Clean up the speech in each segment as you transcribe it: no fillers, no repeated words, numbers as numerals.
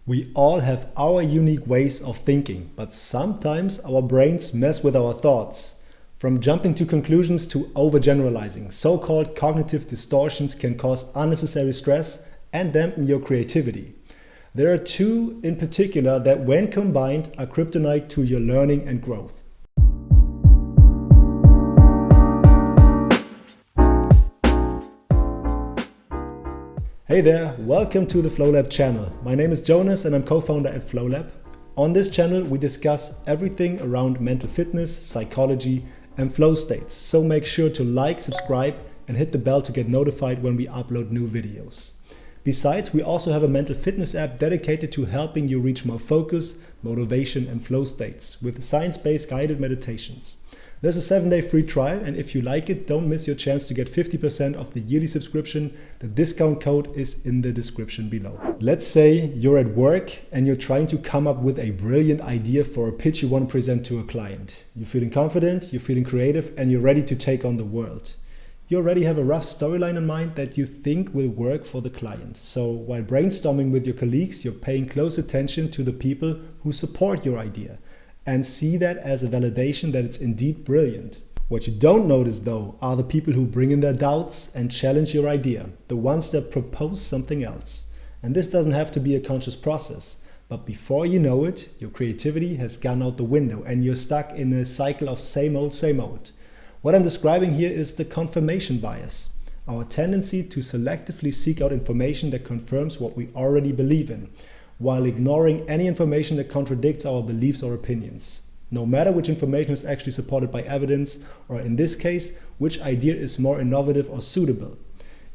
We all have our unique ways of thinking, but sometimes our brains mess with our thoughts. From jumping to conclusions to overgeneralizing, so-called cognitive distortions can cause unnecessary stress and dampen your creativity. There are two in particular that, when combined, are kryptonite to your learning and growth. Hey there, welcome to the FlowLab channel. My name is Jonas and I'm co-founder at FlowLab. On this channel we discuss everything around mental fitness, psychology and flow states. So make sure to like, subscribe and hit the bell to get notified when we upload new videos. Besides, we also have a mental fitness app dedicated to helping you reach more focus, motivation and flow states with science-based guided meditations. There's a 7-day free trial, and if you like it, don't miss your chance to get 50% off the yearly subscription. The discount code is in the description below. Let's say you're at work and you're trying to come up with a brilliant idea for a pitch you want to present to a client. You're feeling confident, you're feeling creative, and you're ready to take on the world. You already have a rough storyline in mind that you think will work for the client. So while brainstorming with your colleagues, you're paying close attention to the people who support your idea and see that as a validation that it's indeed brilliant. What you don't notice though are the people who bring in their doubts and challenge your idea, the ones that propose something else. And this doesn't have to be a conscious process, but before you know it, your creativity has gone out the window and you're stuck in a cycle of same old, same old. What I'm describing here is the confirmation bias, our tendency to selectively seek out information that confirms what we already believe in, while ignoring any information that contradicts our beliefs or opinions. No matter which information is actually supported by evidence, or in this case, which idea is more innovative or suitable.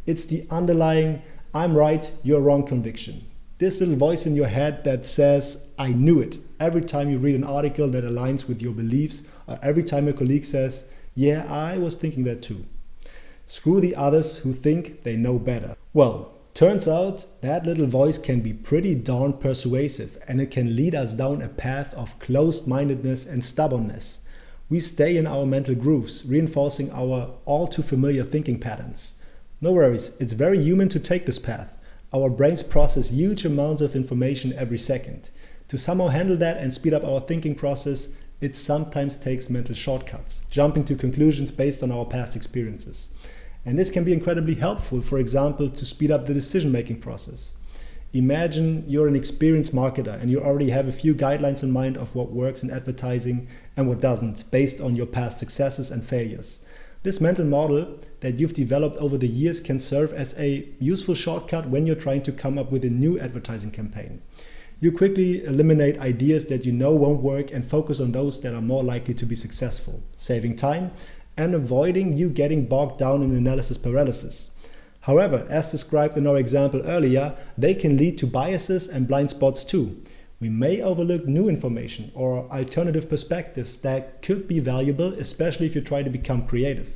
It's the underlying, I'm right, you're wrong conviction. This little voice in your head that says, I knew it, every time you read an article that aligns with your beliefs, or every time your colleague says, yeah, I was thinking that too. Screw the others who think they know better. Well, turns out that little voice can be pretty darn persuasive, and it can lead us down a path of closed-mindedness and stubbornness. We stay in our mental grooves, reinforcing our all too familiar thinking patterns. No worries, it's very human to take this path. Our brains process huge amounts of information every second. To somehow handle that and speed up our thinking process, it sometimes takes mental shortcuts, jumping to conclusions based on our past experiences. And this can be incredibly helpful, for example, to speed up the decision-making process. Imagine you're an experienced marketer and you already have a few guidelines in mind of what works in advertising and what doesn't, based on your past successes and failures. This mental model that you've developed over the years can serve as a useful shortcut when you're trying to come up with a new advertising campaign. You quickly eliminate ideas that you know won't work and focus on those that are more likely to be successful, saving time and avoiding you getting bogged down in analysis paralysis. However, as described in our example earlier, they can lead to biases and blind spots too. We may overlook new information or alternative perspectives that could be valuable, especially if you try to become creative.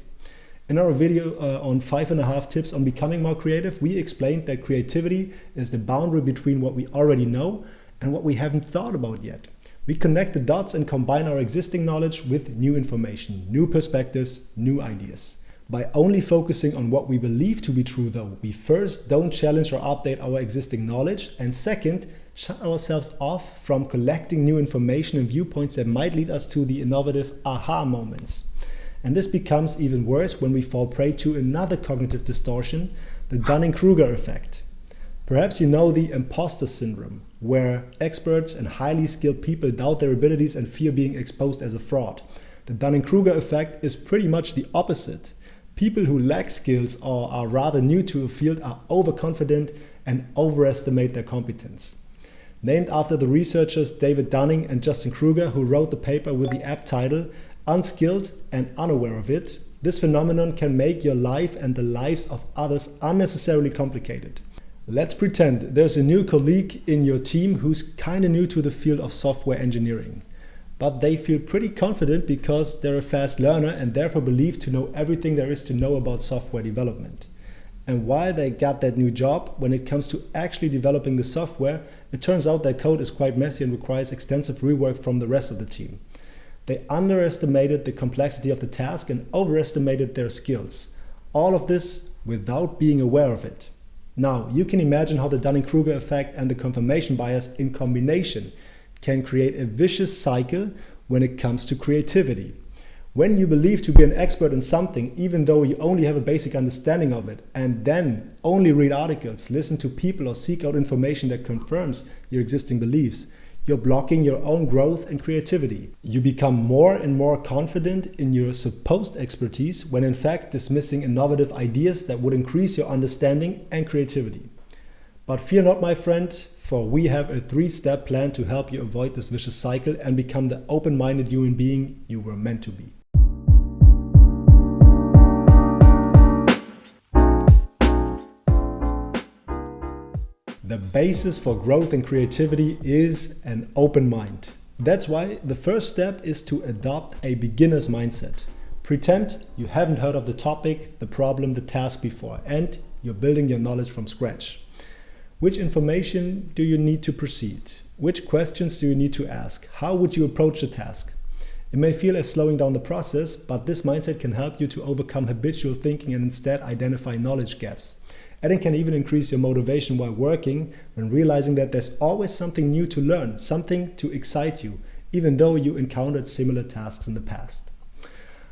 In our video on 5.5 tips on becoming more creative, we explained that creativity is the boundary between what we already know and what we haven't thought about yet. We connect the dots and combine our existing knowledge with new information, new perspectives, new ideas. By only focusing on what we believe to be true though, we first don't challenge or update our existing knowledge, and second, shut ourselves off from collecting new information and viewpoints that might lead us to the innovative aha moments. And this becomes even worse when we fall prey to another cognitive distortion, the Dunning-Kruger effect. Perhaps you know the imposter syndrome, where experts and highly skilled people doubt their abilities and fear being exposed as a fraud. The Dunning-Kruger effect is pretty much the opposite. People who lack skills or are rather new to a field are overconfident and overestimate their competence. Named after the researchers David Dunning and Justin Kruger, who wrote the paper with the apt title, Unskilled and Unaware of It, this phenomenon can make your life and the lives of others unnecessarily complicated. Let's pretend there's a new colleague in your team who's kind of new to the field of software engineering. But they feel pretty confident because they're a fast learner and therefore believe to know everything there is to know about software development. And while they got that new job, when it comes to actually developing the software, it turns out their code is quite messy and requires extensive rework from the rest of the team. They underestimated the complexity of the task and overestimated their skills. All of this without being aware of it. Now, you can imagine how the Dunning-Kruger effect and the confirmation bias in combination can create a vicious cycle when it comes to creativity. When you believe to be an expert in something, even though you only have a basic understanding of it, and then only read articles, listen to people, or seek out information that confirms your existing beliefs, you're blocking your own growth and creativity. You become more and more confident in your supposed expertise when in fact dismissing innovative ideas that would increase your understanding and creativity. But fear not, my friend, for we have a 3-step plan to help you avoid this vicious cycle and become the open-minded human being you were meant to be. The basis for growth and creativity is an open mind. That's why the first step is to adopt a beginner's mindset. Pretend you haven't heard of the topic, the problem, the task before, and you're building your knowledge from scratch. Which information do you need to proceed? Which questions do you need to ask? How would you approach the task? It may feel as slowing down the process, but this mindset can help you to overcome habitual thinking and instead identify knowledge gaps. And it can even increase your motivation while working when realizing that there's always something new to learn, something to excite you, even though you encountered similar tasks in the past.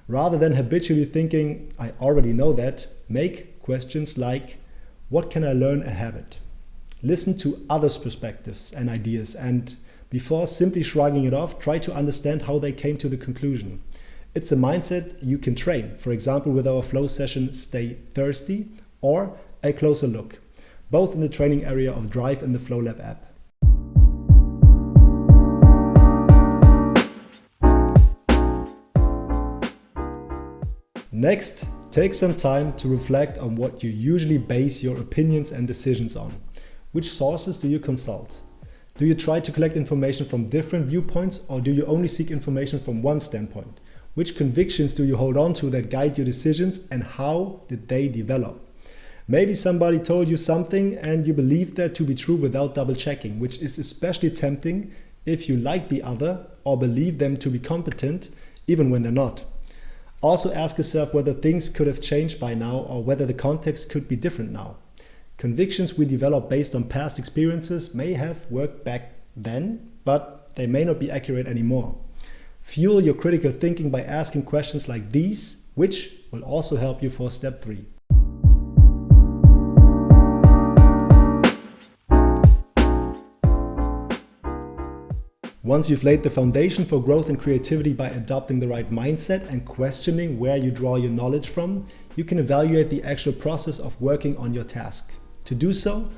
Rather than habitually thinking, I already know that, make questions like, what can I learn a habit? Listen to others' perspectives and ideas, and before simply shrugging it off, try to understand how they came to the conclusion. It's a mindset you can train, for example with our flow session Stay Thirsty or A Closer Look, both in the training area of Drive in the FlowLab app. Next, take some time to reflect on what you usually base your opinions and decisions on. Which sources do you consult? Do you try to collect information from different viewpoints, or do you only seek information from one standpoint? Which convictions do you hold on to that guide your decisions, and how did they develop? Maybe somebody told you something and you believed that to be true without double checking, which is especially tempting if you like the other or believe them to be competent, even when they're not. Also ask yourself whether things could have changed by now or whether the context could be different now. Convictions we develop based on past experiences may have worked back then, but they may not be accurate anymore. Fuel your critical thinking by asking questions like these, which will also help you for step 3. Once you've laid the foundation for growth and creativity by adopting the right mindset and questioning where you draw your knowledge from, you can evaluate the actual process of working on your task. To do so,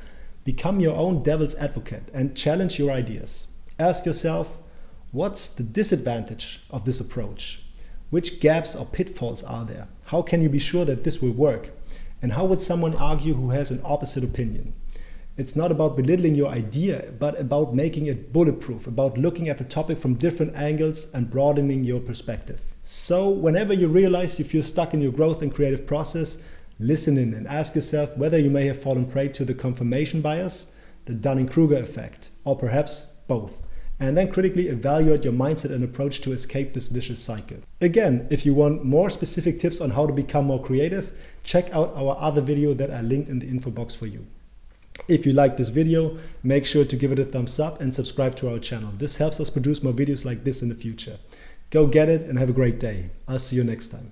become your own devil's advocate and challenge your ideas. Ask yourself, what's the disadvantage of this approach? Which gaps or pitfalls are there? How can you be sure that this will work? And how would someone argue who has an opposite opinion? It's not about belittling your idea, but about making it bulletproof, about looking at the topic from different angles and broadening your perspective. So whenever you realize you feel stuck in your growth and creative process, listen in and ask yourself whether you may have fallen prey to the confirmation bias, the Dunning-Kruger effect, or perhaps both. And then critically evaluate your mindset and approach to escape this vicious cycle. Again, if you want more specific tips on how to become more creative, check out our other video that I linked in the info box for you. If you like this video, make sure to give it a thumbs up and subscribe to our channel. This helps us produce more videos like this in the future. Go get it and have a great day. I'll see you next time.